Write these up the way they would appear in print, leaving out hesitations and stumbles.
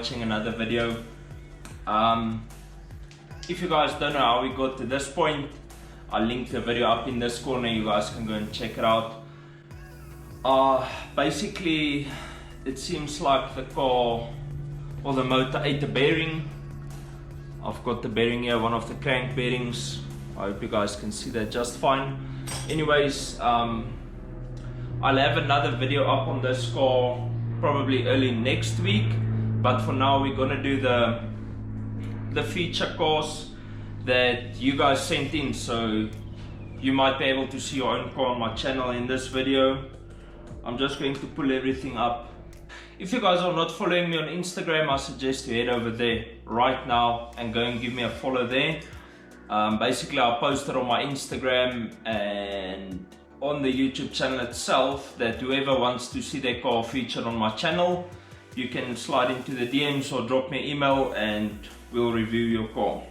watching another video. If you guys don't know how we got to this point, I'll link the video up in this corner, you guys can go and check it out. Basically, it seems like the car or the motor ate a bearing. I've got the bearing here, one of the crank bearings. I hope you guys can see that just fine. Anyways, I'll have another video up on this car probably early next week, but for now we're gonna do the feature cars that you guys sent in, so you might be able to see your own car on my channel in this video. I'm just going to pull everything up. If you guys are not following me on Instagram, I suggest you head over there right now and go and give me a follow there. Basically, I'll post it on my Instagram and on the YouTube channel itself, that whoever wants to see their car featured on my channel, you can slide into the DMs or drop me an email and we'll review your car.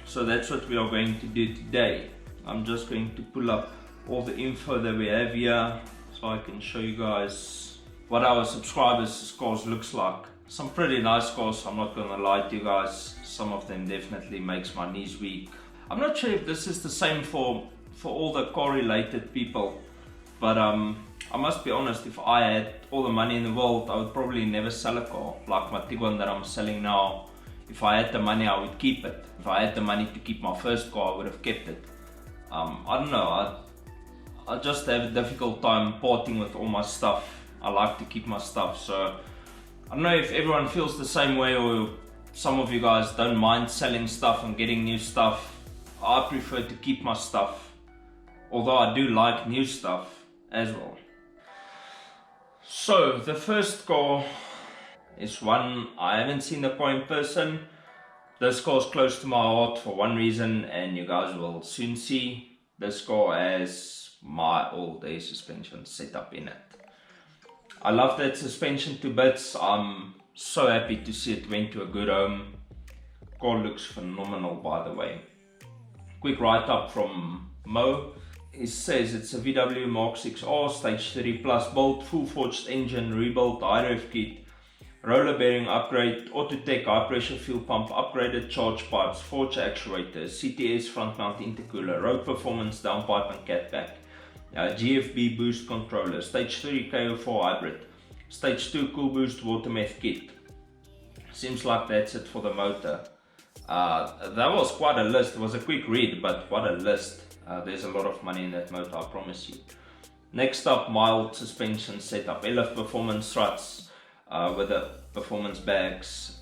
So that's what we are going to do today. I'm just going to pull up all the info that we have here so I can show you guys what our subscribers' cars looks like. Some pretty nice cars, I'm not gonna lie to you guys. Some of them definitely makes my knees weak. I'm not sure if this is the same for all the car related people, but I must be honest, if I had all the money in the world, I would probably never sell a car like my Tiguan that I'm selling now. If I had the money, I would keep it. If I had the money to keep my first car, I would have kept it. I don't know, I just have a difficult time parting with all my stuff. I like to keep my stuff, so I don't know if everyone feels the same way, or some of you guys don't mind selling stuff and getting new stuff. I prefer to keep my stuff, although I do like new stuff as well. So the first car is one I haven't seen the car in person. This car is close to my heart for one reason, and you guys will soon see. This car has my all-day suspension set up in it. I love that suspension to bits. I'm so happy to see it went to a good home. Car looks phenomenal, by the way. Quick write-up from Mo. He says it's a VW Mark 6R, stage 3 plus build, full forged engine, rebuilt, high rev kit, roller bearing upgrade, Autotech high pressure fuel pump, upgraded charge pipes, forge actuators, CTS front mount intercooler, road performance downpipe and catback, GFB boost controller, stage 3 KO4 hybrid, stage 2 cool boost water meth kit. Seems like that's it for the motor. That was quite a list. It was a quick read, but what a list. There's a lot of money in that motor, I promise you. Next up, mild suspension setup, LF performance struts with the performance bags,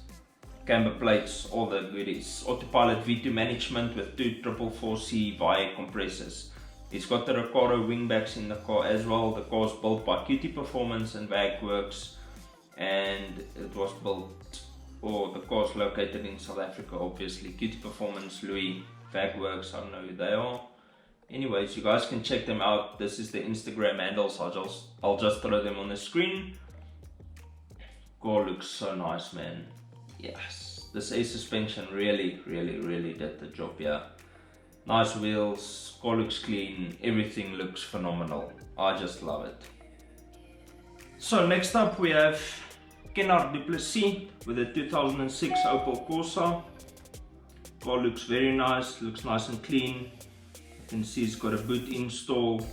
camber plates, all the goodies. Autopilot V2 management with two 444C VIA compressors. It's got the Recaro wingbacks in the car as well. The car is built by QT Performance and Wagworks, and it was built, or the car is located in South Africa, obviously. QT Performance, Louis, Wagworks, I don't know who they are. Anyways, you guys can check them out. This is the Instagram handles. I'll just throw them on the screen. Car looks so nice, man. Yes, this air suspension really did the job here. Nice wheels, car looks clean, everything looks phenomenal. I just love it. So next up we have Kennard Duplessis with a 2006 Opel Corsa. Car looks very nice, looks nice and clean. You can see it's got a boot install,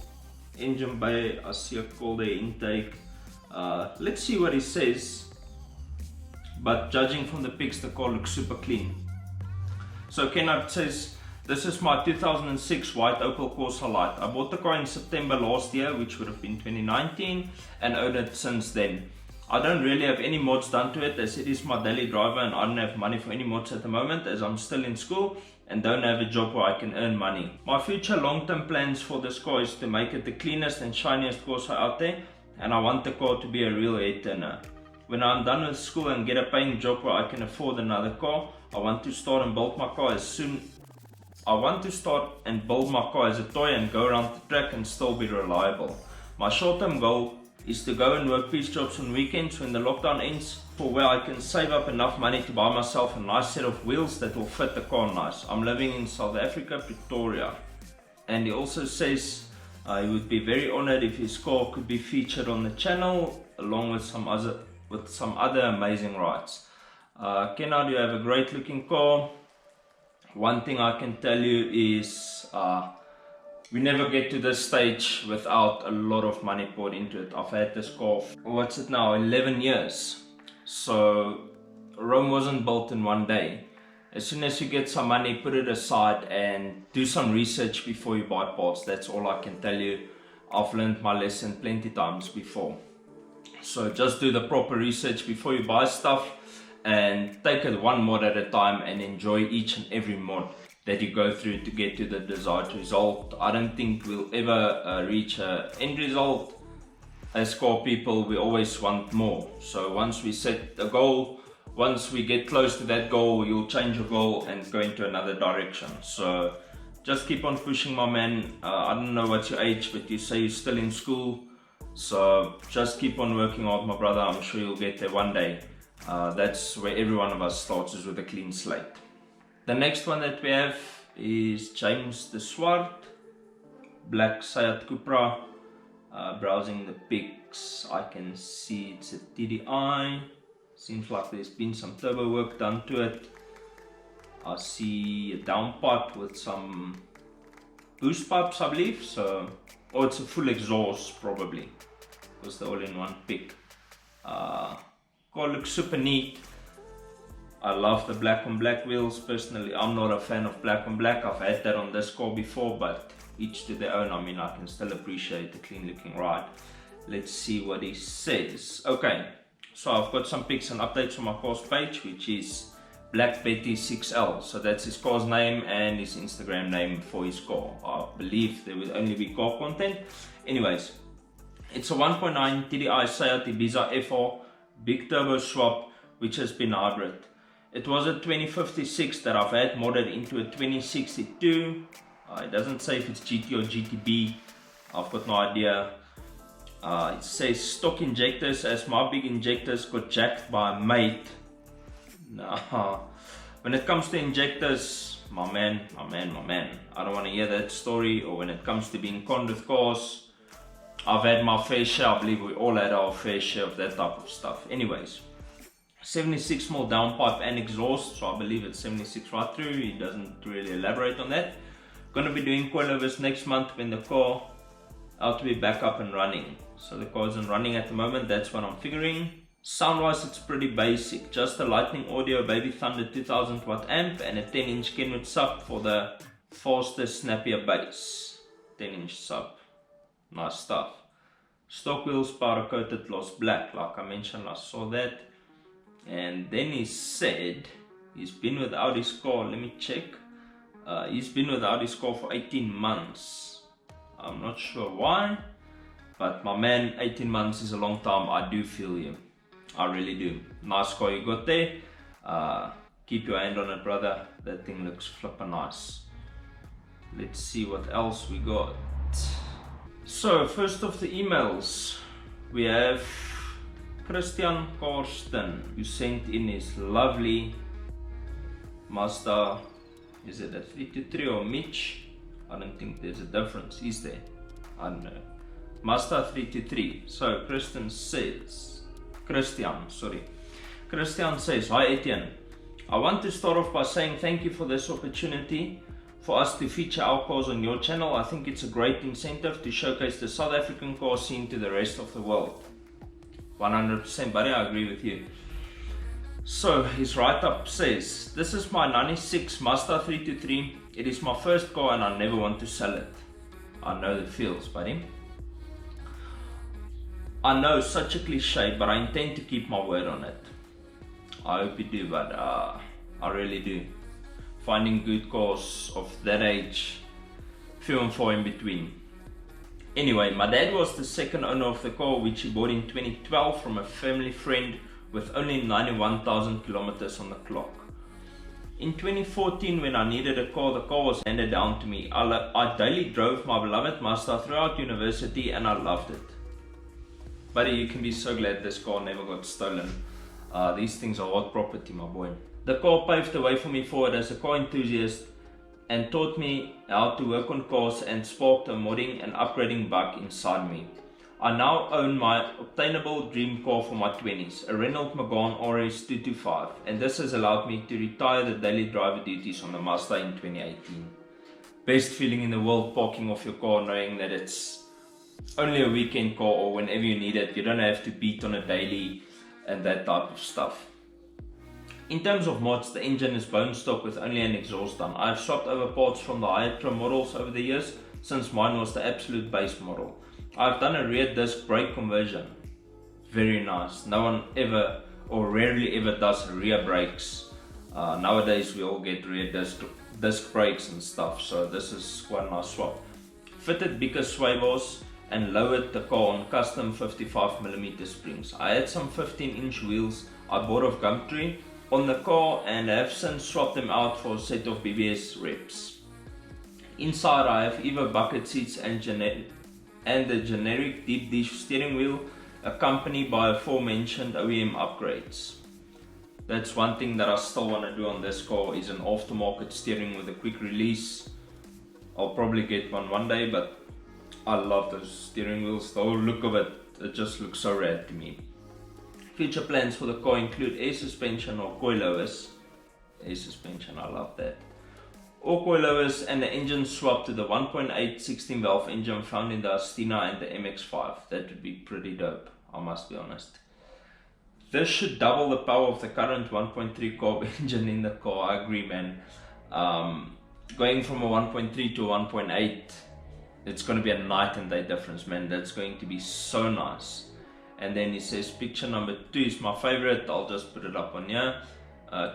engine bay, I see a cold air intake. Let's see what he says, but judging from the pics, the car looks super clean. So Kennard says, this is my 2006 white Opel Corsa Lite. I bought the car in September last year, which would have been 2019, and owned it since then. I don't really have any mods done to it, as it is my daily driver and I don't have money for any mods at the moment, as I'm still in school and don't have a job where I can earn money. My future long-term plans for this car is to make it the cleanest and shiniest Corsa out there, and I want the car to be a real head turner. When I'm done with school and get a paying job where I can afford another car, I want to start and build my car as a toy and go around the track and still be reliable. My short-term goal is to go and work piece jobs on weekends when the lockdown ends, for where I can save up enough money to buy myself a nice set of wheels that will fit the car nice. I'm living in South Africa, Pretoria. And he also says he would be very honored if his car could be featured on the channel along with some other amazing rides. Kenard, you have a great looking car. One thing I can tell you is we never get to this stage without a lot of money poured into it. I've had this car for, what's it now, 11 years. So Rome wasn't built in one day. As soon as you get some money, put it aside and do some research before you buy parts. That's all I can tell you. I've learned my lesson plenty times before. So just do the proper research before you buy stuff and take it one mod at a time and enjoy each and every mod that you go through to get to the desired result. I don't think we'll ever reach an end result. As car people, we always want more. So once we set a goal, once we get close to that goal, you'll change your goal and go into another direction. So just keep on pushing, my man. I don't know what's your age, but you say you're still in school. So just keep on working hard, my brother. I'm sure you'll get there one day. That's where every one of us starts, is with a clean slate. The next one that we have is James de Swart, black Seat Cupra. Browsing the pics, I can see it's a TDI. Seems like there's been some turbo work done to it. I see a downpipe with some boost pipes, I believe. So, or it's a full exhaust probably, because they're all in one pic. Car looks super neat. I love the black on black wheels. Personally, I'm not a fan of black on black. I've had that on this car before, but each to their own. I mean, I can still appreciate the clean looking ride. Let's see what he says. Okay, so I've got some pics and updates on my car's page, which is Black Betty 6L. So that's his car's name and his Instagram name for his car. I believe there will only be car content. Anyways, it's a 1.9 TDI Seat Ibiza FR big turbo swap, which has been hybrid. It was a 2056 that I've had modded into a 2062. It doesn't say if it's GT or GTB. I've got no idea. It says stock injectors, as my big injectors got jacked by a mate. Nah. When it comes to injectors, my man, I don't want to hear that story. Or when it comes to being conned with cars, I've had my fair share. I believe we all had our fair share of that type of stuff. Anyways, 76mm downpipe and exhaust, so I believe it's 76 right through. He doesn't really elaborate on that. Gonna be doing coilovers next month when the car ought to be back up and running. So the car isn't running at the moment, that's what I'm figuring. Sound wise, it's pretty basic. Just a Lightning Audio Baby Thunder 2000 watt amp and a 10-inch Kenwood sub for the faster, snappier bass. 10-inch sub. Nice stuff. Stock wheels, powder coated gloss black, like I mentioned, I saw that. And then he said he's been without his car. Let me check. He's been without his car for 18 months. I'm not sure why, but my man, 18 months is a long time. I do feel you. I really do. Nice car you got there. Keep your hand on it, brother. That thing looks flipper nice. Let's see what else we got. So, first of the emails, we have Christian Karsten, who sent in his lovely Mazda. Is it a 323 or Mitch? I don't think there's a difference, is there? I don't know. Mazda 323. So Christian says, hi Etienne. I want to start off by saying thank you for this opportunity for us to feature our cars on your channel. I think it's a great incentive to showcase the South African car scene to the rest of the world. 100% buddy, I agree with you. So his write-up says, this is my 96 Mazda 323. It is my first car and I never want to sell it. I know the feels, buddy. I know, such a cliche, but I intend to keep my word on it. I hope you do, but I really do. Finding good cars of that age, few and far in between. Anyway, my dad was the second owner of the car, which he bought in 2012 from a family friend with only 91,000 kilometers on the clock. In 2014, when I needed a car, the car was handed down to me. I daily drove my beloved Mazda throughout university and I loved it. Buddy, you can be so glad this car never got stolen. These things are hot property, my boy. The car paved the way for me forward as a car enthusiast and taught me how to work on cars and sparked a modding and upgrading bug inside me. I now own my obtainable dream car for my 20s, a Renault Megane RS 225, and this has allowed me to retire the daily driver duties on the Mazda in 2018. Best feeling in the world, parking off your car knowing that it's only a weekend car or whenever you need it. You don't have to beat on a daily and that type of stuff. In terms of mods, the engine is bone stock with only an exhaust done. I've swapped over parts from the higher trim models over the years, since mine was the absolute base model. I've done a rear disc brake conversion. Very nice. No one ever or rarely ever does rear brakes. Nowadays we all get rear disc brakes and stuff, so this is quite a nice swap. Fitted bigger sway bars and lowered the car on custom 55mm springs. I had some 15-inch wheels I bought off Gumtree on the car and have since swapped them out for a set of BBS reps. Inside I have EVO bucket seats and the generic deep dish steering wheel, accompanied by aforementioned OEM upgrades. That's one thing that I still want to do on this car, is an aftermarket steering with a quick release. I'll probably get one day, but I love those steering wheels. The whole look of it just looks so rad to me. Future plans for the car include air suspension or coilovers. Air suspension, I love that. Or coilovers, and the engine swap to the 1.8 16 valve engine found in the Astina and the MX5. That would be pretty dope, I must be honest. This should double the power of the current 1.3 carb engine in the car. I agree, man. Going from a 1.3 to a 1.8, it's going to be a night and day difference, man. That's going to be so nice. And then he says picture number 2 is my favorite. I'll just put it up on here.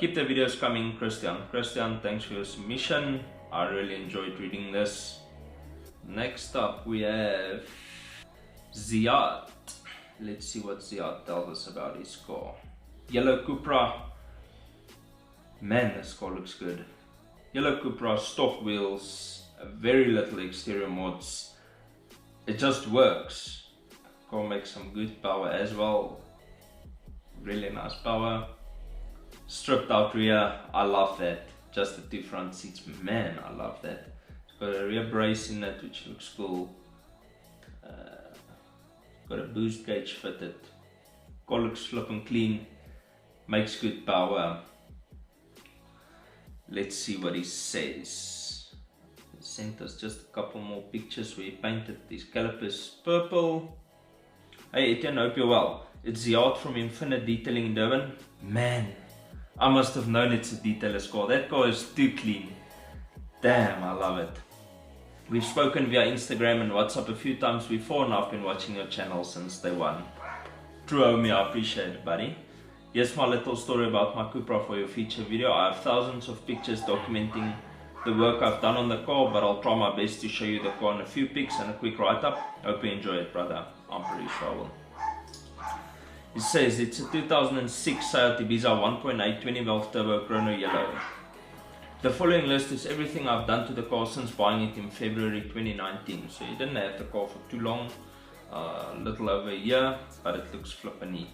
Keep the videos coming, Christian. Christian, thanks for your submission. I really enjoyed reading this. Next up we have Ziad. Let's see what Ziad tells us about his car. Yellow Cupra. Man, this car looks good. Yellow Cupra, stock wheels, very little exterior mods. It just works. Car makes some good power as well. Really nice power. Stripped out rear, I love that. Just the 2 front seats, man, I love that. It's got a rear brace in it, which looks cool. Got a boost gauge fitted. Car looks flipping clean. Makes good power. Let's see what he says. He sent us just a couple more pictures where he painted these calipers purple. Hey Etienne, hope you're well. It's Ziad from Infinite Detailing in Durban. Man, I must have known it's a detailer's car. That car is too clean. Damn, I love it. We've spoken via Instagram and WhatsApp a few times before, and I've been watching your channel since day one. True homie, I appreciate it, buddy. Here's my little story about my Cupra for your feature video. I have thousands of pictures documenting the work I've done on the car, but I'll try my best to show you the car in a few pics and a quick write-up. Hope you enjoy it, brother. I'm pretty sure I will. It says it's a 2006 Seat Ibiza 1.8 20 valve turbo chrono yellow. The following list is everything I've done to the car since buying it in February 2019. So you didn't have the car for too long, a little over a year, but it looks flippin' neat.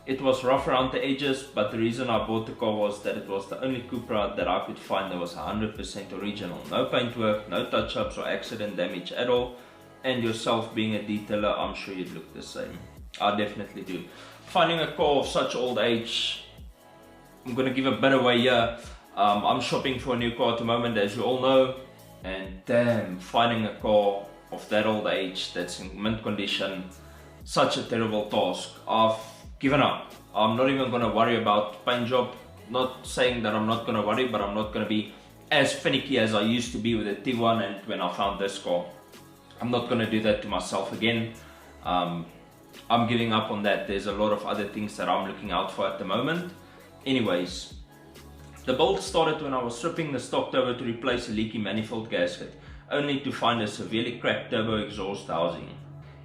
It was rough around the edges, but the reason I bought the car was that it was the only Cupra that I could find that was 100% original. No paintwork, no touch-ups or accident damage at all. And yourself being a detailer, I'm sure you'd look the same. I definitely do. Finding a car of such old age, I'm gonna give a bit away here. I'm shopping for a new car at the moment, as you all know, and damn, finding a car of that old age that's in mint condition, such a terrible task. I've given up. I'm not even gonna worry about paint job. Not saying that I'm not gonna worry, but I'm not gonna be as finicky as I used to be with the Tiguan and when I found this car. I'm not gonna do that to myself again. I'm giving up on that. There's a lot of other things that I'm looking out for at the moment. Anyways, the build started when I was stripping the stock turbo to replace a leaky manifold gasket, only to find a severely cracked turbo exhaust housing.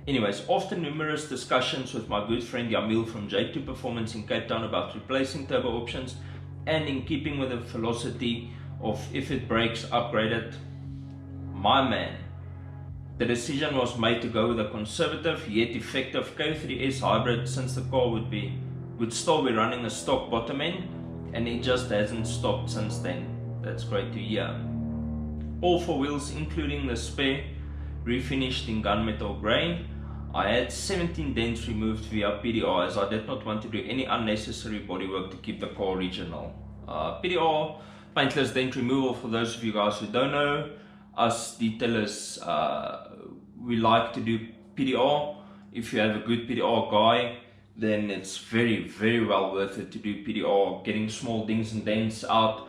Anyways, after numerous discussions with my good friend Yamil from J2 Performance in Cape Town about replacing turbo options, and in keeping with the philosophy of if it breaks, upgrade it, my man, the decision was made to go with a conservative yet effective K3S hybrid, since the car would still be running a stock bottom end, and it just hasn't stopped since then. That's great to hear. All 4 wheels, including the spare, refinished in gunmetal grey. I had 17 dents removed via PDR as I did not want to do any unnecessary bodywork to keep the car original. PDR, paintless dent removal, for those of you guys who don't know, us detailers, we like to do PDR. If you have a good PDR guy, then it's very, very well worth it to do PDR, getting small dings and dents out.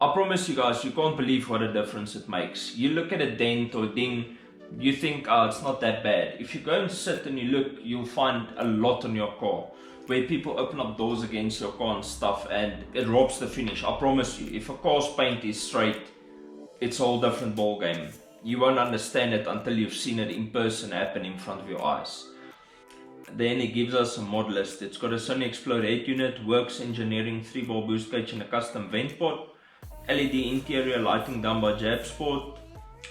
I promise you guys, you can't believe what a difference it makes. You look at a dent or ding, you think, oh, it's not that bad. If you go and sit and you look, you'll find a lot on your car, where people open up doors against your car and stuff, and it robs the finish. I promise you, if a car's paint is straight, it's a whole different ball game. You won't understand it until you've seen it in person happen in front of your eyes. Then it gives us a mod list. It's got a Sony Explode head unit, works engineering, 3-bar boost cage and a custom vent pod, LED interior lighting done by Jab Sport,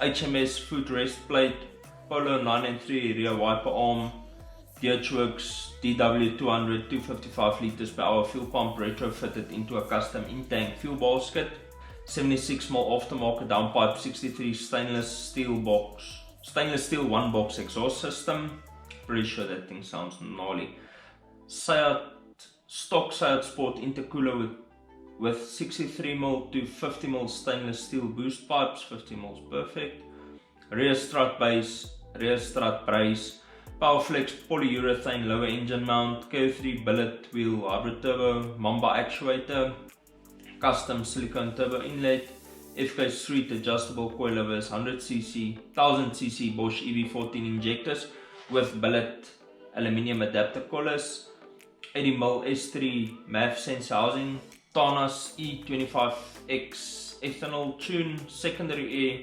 HMS footrest plate, Polo 9 and 3 rear wiper arm, Dutchworks DW200 255 liters per hour fuel pump retrofitted into a custom in-tank fuel basket, 76mm aftermarket downpipe, 63 stainless steel 1 box exhaust system. Pretty sure that thing sounds gnarly. Stock Seat Sport intercooler with 63mm to 50mm stainless steel boost pipes, 50mm is perfect. Rear strut base, rear strut brace, Powerflex polyurethane lower engine mount, KO3 billet wheel hybrid turbo, Mamba actuator, custom silicone turbo inlet, FK Street adjustable coilovers, 100cc, 1000cc Bosch EV14 injectors with billet aluminium adapter collars, 80mm S3 MAF sensor housing, Tana's E25X ethanol tune, secondary air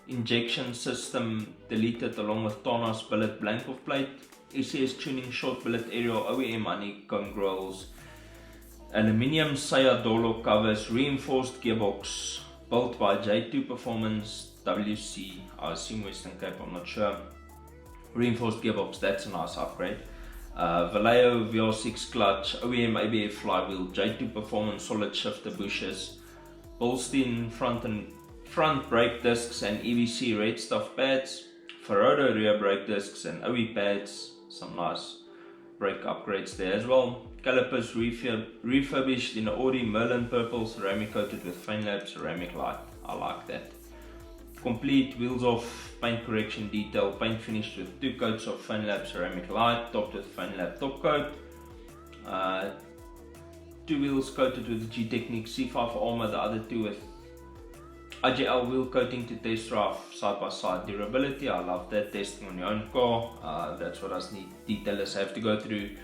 injection system deleted along with Tana's billet blank of plate, ECS tuning short billet aerial OEM honeycomb grills, aluminium Saya Dolo covers, reinforced gearbox built by J2 Performance WC, I assume Western Cape, I'm not sure. Reinforced gearbox, that's a nice upgrade. Vallejo VR6 clutch, OEM ABF flywheel, J2 Performance solid shifter bushes, Bolstein front brake discs and EBC red stuff pads, Ferrado rear brake discs and OE pads, some nice brake upgrades there as well. Calipers refurbished in Audi Merlin purple, ceramic coated with FameLab ceramic light, I like that. Complete wheels off, paint correction detail, paint finished with 2 coats of FameLab ceramic light, topped with FameLab top coat. 2 wheels coated with G-Technique C5 armor, the other 2 with IGL wheel coating to test drive side by side durability. I love that, testing on your own car. That's what us detailers have to go through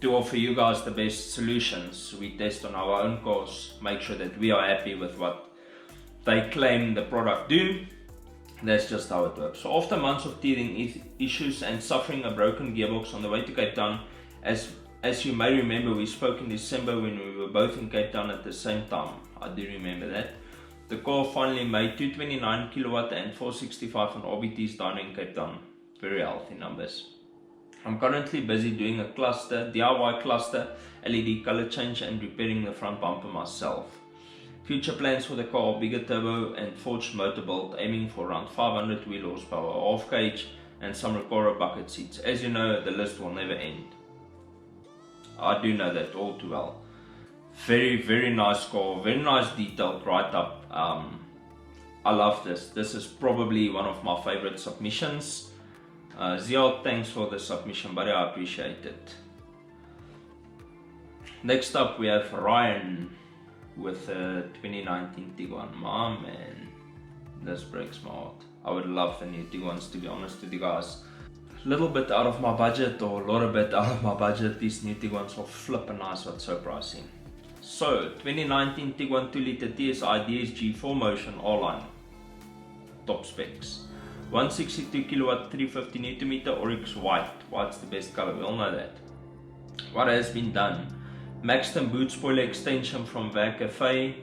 to offer you guys the best solutions. We test on our own cars, make sure that we are happy with what they claim the product do. That's just how it works. So after months of teething issues and suffering a broken gearbox on the way to Cape Town, as you may remember, we spoke in December when we were both in Cape Town at the same time. I do remember that. The car finally made 229 kilowatt and 465 on RBTs down in Cape Town. Very healthy numbers. I'm currently busy doing a DIY cluster, LED color change and repairing the front bumper myself. Future plans for the car: bigger turbo and forged motor build, aiming for around 500 wheel horsepower, half cage and some Recaro bucket seats. As you know, the list will never end. I do know that all too well. Very, very nice car, very nice detailed write-up. I love this. This is probably one of my favorite submissions. Ziad, thanks for the submission, buddy, I appreciate it. Next up we have Ryan with a 2019 Tiguan. My man, this breaks my heart. I would love the new Tiguans, to be honest with you guys. A little bit out of my budget, or a lot of bit out of my budget. These new Tiguans are flipping nice, but so pricey. So 2019 Tiguan 2-liter TSI DSG 4Motion R-Line, top specs, 162 kilowatt 350 Nm Oryx white. White's the best color, we all know that. What has been done: Maxton boot spoiler extension from Van Cafe,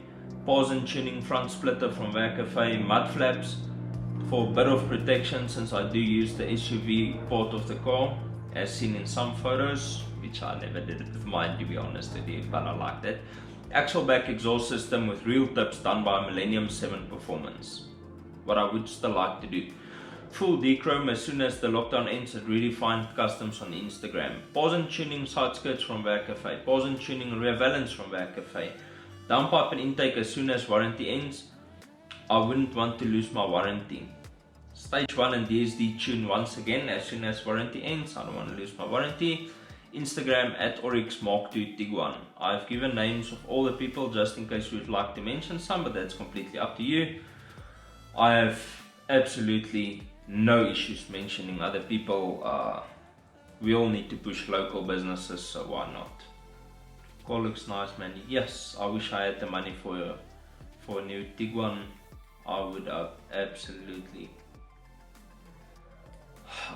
Parson tuning front splitter from Van Cafe, mud flaps for a bit of protection since I do use the SUV part of the car, as seen in some photos, which I never did with mine, to be honest with you, but I like that. Axle back exhaust system with real tips done by Millennium 7 Performance. What I would still like to do: full dechrome as soon as the lockdown ends at redefined customs on Instagram. Pause and tuning side skirts from Werk Cafe. Pause and tuning rear valance from Werk Cafe. Downpipe and intake as soon as warranty ends. I wouldn't want to lose my warranty. Stage 1 and DSD tune once again as soon as warranty ends. I don't want to lose my warranty. Instagram at Oryx Mark II Tiguan. I've given names of all the people just in case you would like to mention some, but that's completely up to you. I have absolutely no issues mentioning other people. We all need to push local businesses, so why not? Car looks nice, man. Yes, I wish I had the money for a new Tiguan. I would absolutely.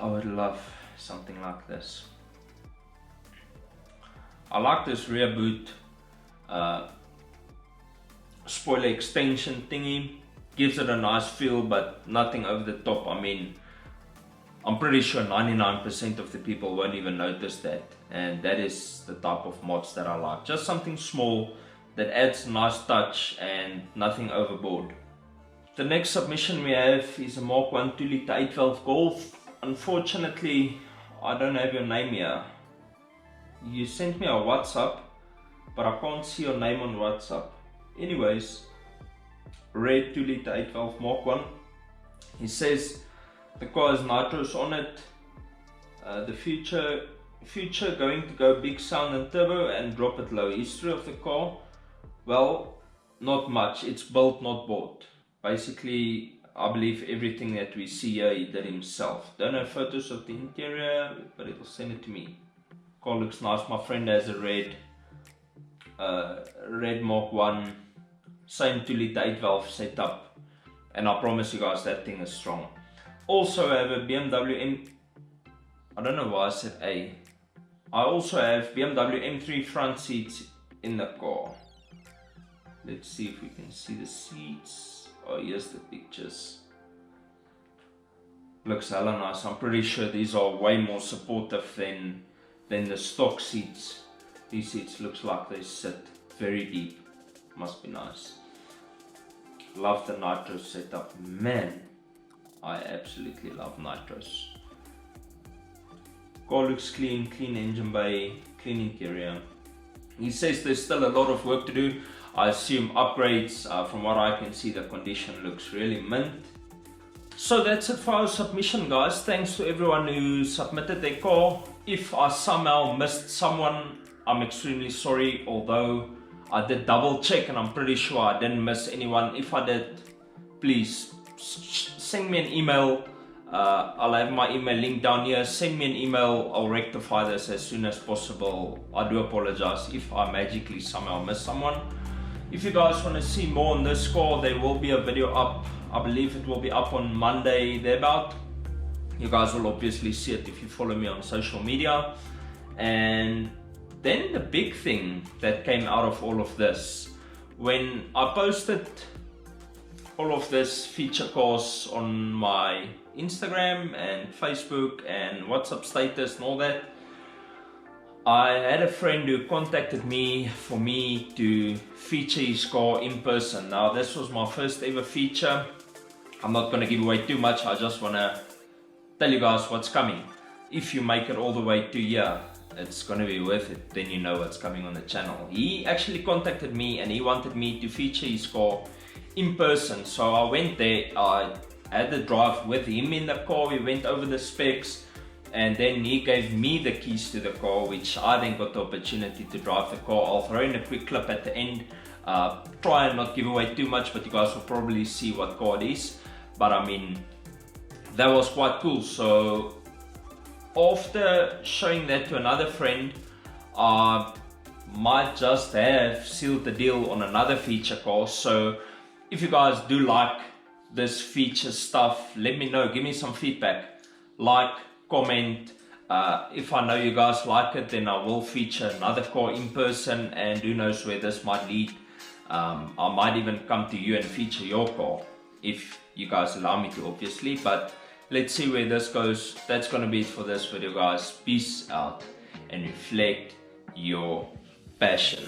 I would love something like this. I like this rear boot spoiler extension thingy. Gives it a nice feel, but nothing over the top. I mean, I'm pretty sure 99% of the people won't even notice that, and that is the type of mods that I like. Just something small that adds a nice touch and nothing overboard. The next submission we have is a Mark I 2-litre 8-valve Golf. Unfortunately, I don't have your name here. You sent me a WhatsApp, but I can't see your name on WhatsApp. Anyways, red 2-litre 8-valve Mark I. He says the car has nitros on it. The future going to go big sound and turbo and drop it low. History of the car, well, not much. It's built, not bought. Basically, I believe everything that we see here he did himself. Don't have photos of the interior, but it will send it to me. Car looks nice. My friend has a red Mark I, same 2-litre 8-valve setup, and I promise you guys that thing is strong. Also have a BMW I don't know why I said A. I also have BMW M3 front seats in the car. Let's see if we can see the seats. Oh, here's the pictures. Looks hella nice. I'm pretty sure these are way more supportive than the stock seats. These seats looks like they sit very deep. Must be nice. Love the nitro setup. Man, I absolutely love nitros. Car looks clean, clean engine bay, clean interior. He says there's still a lot of work to do. I assume upgrades. From what I can see, the condition looks really mint. So that's it for our submission, guys. Thanks to everyone who submitted their car. If I somehow missed someone, I'm extremely sorry, although I did double check and I'm pretty sure I didn't miss anyone. If I did, please send me an email. I'll have my email link down here. Send me an email. I'll rectify this as soon as possible. I do apologize if I magically somehow miss someone. If you guys want to see more on this car, there will be a video up. I believe it will be up on Monday thereabout. You guys will obviously see it if you follow me on social media. And then the big thing that came out of all of this, when I posted all of this feature cars on my Instagram and Facebook and WhatsApp status and all that, I had a friend who contacted me for me to feature his car in person. Now this was my first ever feature. I'm not going to give away too much. I just want to tell you guys what's coming. If you make it all the way to here, it's going to be worth it. Then you know what's coming on the channel. He actually contacted me and he wanted me to feature his car in person. So I went there. I had the drive with him in the car. We went over the specs. And then he gave me the keys to the car, which I then got the opportunity to drive the car. I'll throw in a quick clip at the end. Try and not give away too much, but you guys will probably see what car it is. But I mean, that was quite cool. So after showing that to another friend, I might just have sealed the deal on another feature car. So if you guys do like this feature stuff, let me know. Give me some feedback. Like, comment. If I know you guys like it, then I will feature another car in person, and who knows where this might lead. I might even come to you and feature your car if you guys allow me to, obviously, but let's see where this goes. That's gonna be it for this video, guys. Peace out and reflect your passion.